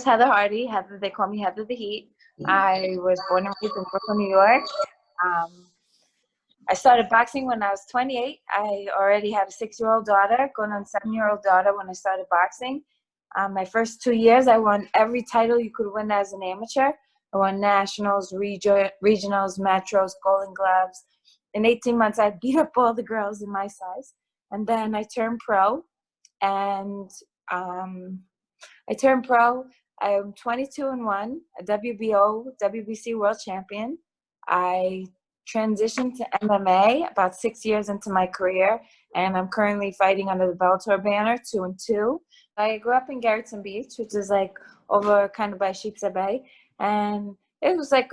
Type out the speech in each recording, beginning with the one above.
Heather Hardy. Heather, they call me Heather the Heat. I was born and raised in Brooklyn, New York. Um, I started boxing when I was 28. I already had a 6-year-old daughter, going on a 7-year-old daughter when I started boxing. My first 2 years, I won every title you could win as an amateur. I won nationals, regionals, metros, golden gloves. In 18 months, I beat up all the girls in my size. And then I turned pro, and um, I turned pro. I'm 22-1, a WBO, WBC world champion. I transitioned to MMA about 6 years into my career, and I'm currently fighting under the Bellator banner, 2-2. I grew up in Garrettson Beach, which is like over kind of by Sheepshead Bay, and it was like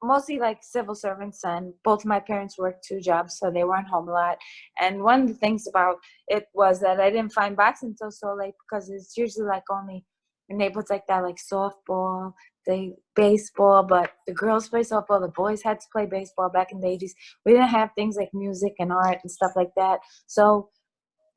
mostly like civil servants, and both my parents worked 2 jobs, so they weren't home a lot. And one of the things about it was that I didn't find boxing until so late, because it's usually like only in neighborhoods like that, like softball, baseball, but the girls play softball, the boys had to play baseball back in the 80s. We didn't have things like music and art and stuff like that. So,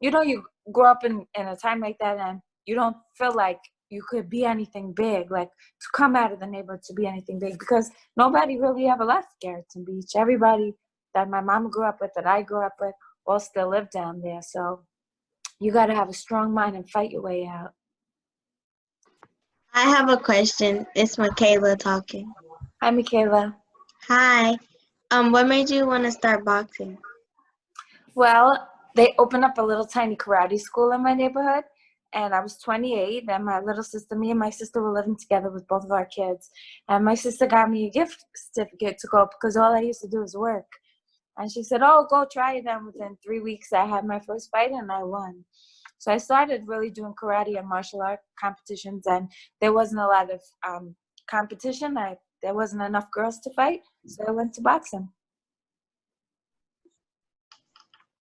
you grow up in a time like that, and you don't feel like you could be anything big, like to come out of the neighborhood to be anything big, because nobody really ever left Garrettson Beach. Everybody that my mom grew up with, that I grew up with, all still live down there. So you got to have a strong mind and fight your way out. I have a question. It's Michaela talking. Hi, Michaela. Hi. What made you want to start boxing? Well, they opened up a little tiny karate school in my neighborhood, and I was 28, and me and my sister were living together with both of our kids. And my sister got me a gift certificate to go, because all I used to do was work. And she said, oh, go try it. And within 3 weeks, I had my first fight, and I won. So I started really doing karate and martial art competitions, and there wasn't a lot of competition. There wasn't enough girls to fight, so I went to boxing.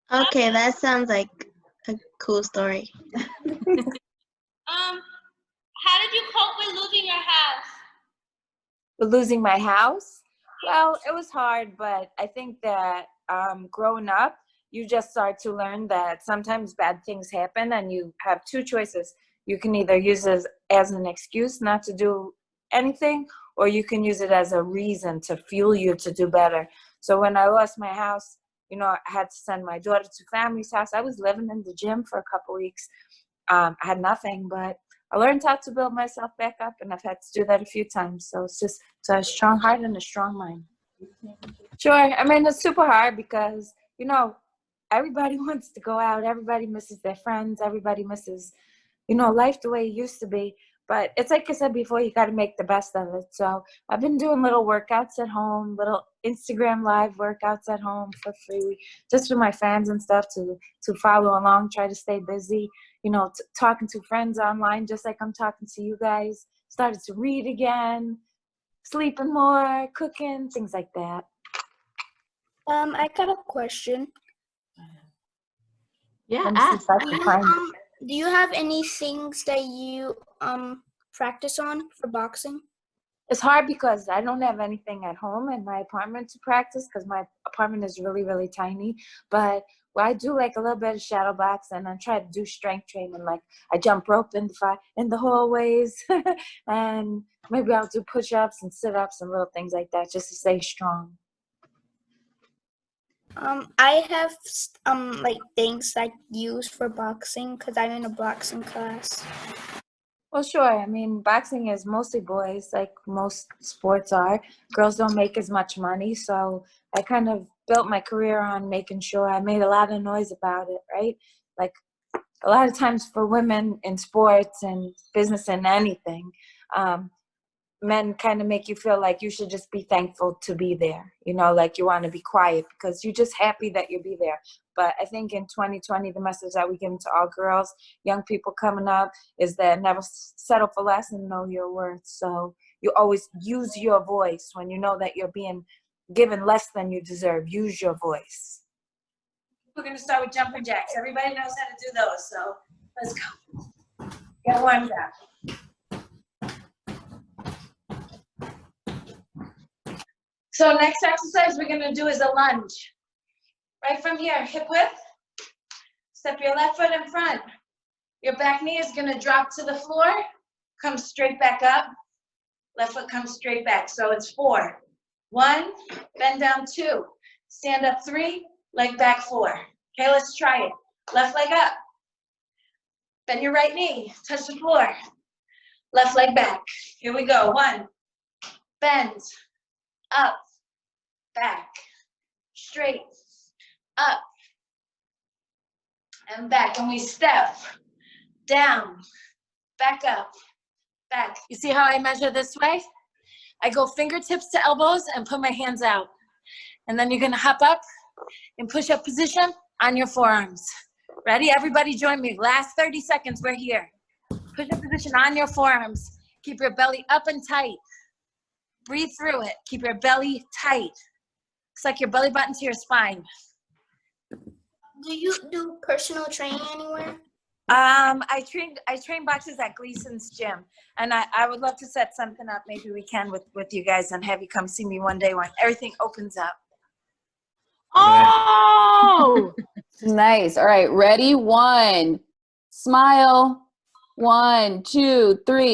Okay, that sounds like a cool story. How did you cope with losing your house? With losing my house? Well, it was hard, but I think that growing up, you just start to learn that sometimes bad things happen, and you have two choices. You can either use it as an excuse not to do anything, or you can use it as a reason to fuel you to do better. So when I lost my house, I had to send my daughter to family's house. I was living in the gym for a couple weeks. I had nothing, but I learned how to build myself back up, and I've had to do that a few times. So it's just a strong heart and a strong mind. Sure. I mean, it's super hard because, everybody wants to go out. Everybody misses their friends. Everybody misses, life the way it used to be. But it's like I said before, you got to make the best of it. So I've been doing little workouts at home, little Instagram live workouts at home for free, just for my fans and stuff to follow along, try to stay busy, talking to friends online, just like I'm talking to you guys. Started to read again, sleeping more, cooking, things like that. I got a question. Yeah. Do you have any things that you practice on for boxing? It's hard because I don't have anything at home in my apartment to practice, because my apartment is really, really tiny. But I do like a little bit of shadow box, and I try to do strength training. Like I jump rope in the hallways, and maybe I'll do push-ups and sit-ups and little things like that just to stay strong. I have like things I use for boxing because I'm in a boxing class. Well, sure. I mean, boxing is mostly boys, like most sports are. Girls don't make as much money, so I kind of built my career on making sure I made a lot of noise about it, right? Like a lot of times for women in sports and business and anything, men kind of make you feel like you should just be thankful to be there, like you want to be quiet because you're just happy that you'll be there. But I think in 2020, the message that we give to all girls, young people coming up, is that never settle for less and know your worth. So you always use your voice when you know that you're being given less than you deserve. Use your voice. We're going to start with jumping jacks. Everybody knows how to do those, so let's go. Get warmed up. So next exercise we're going to do is a lunge. Right from here, hip width. Step your left foot in front. Your back knee is going to drop to the floor. comes straight back up. Left foot comes straight back. So it's 4. 1, bend down 2, stand up 3, leg back 4. Okay, let's try it. Left leg up. Bend your right knee, touch the floor. Left leg back. Here we go. 1, bend, up, back, straight, up, and back. And we step down, back up, back. You see how I measure this way? I go fingertips to elbows and put my hands out. And then you're gonna hop up in push-up position on your forearms. Ready? Everybody join me. Last 30 seconds, we're here. Push-up position on your forearms. Keep your belly up and tight. Breathe through it. Keep your belly tight. Looks like your belly button to your spine. Do you do personal training anywhere? I train boxes at Gleason's gym, and I would love to set something up. Maybe we can with you guys and have you come see me one day when everything opens up. Oh, nice. All right, ready? 1, smile. 1, 2, 3.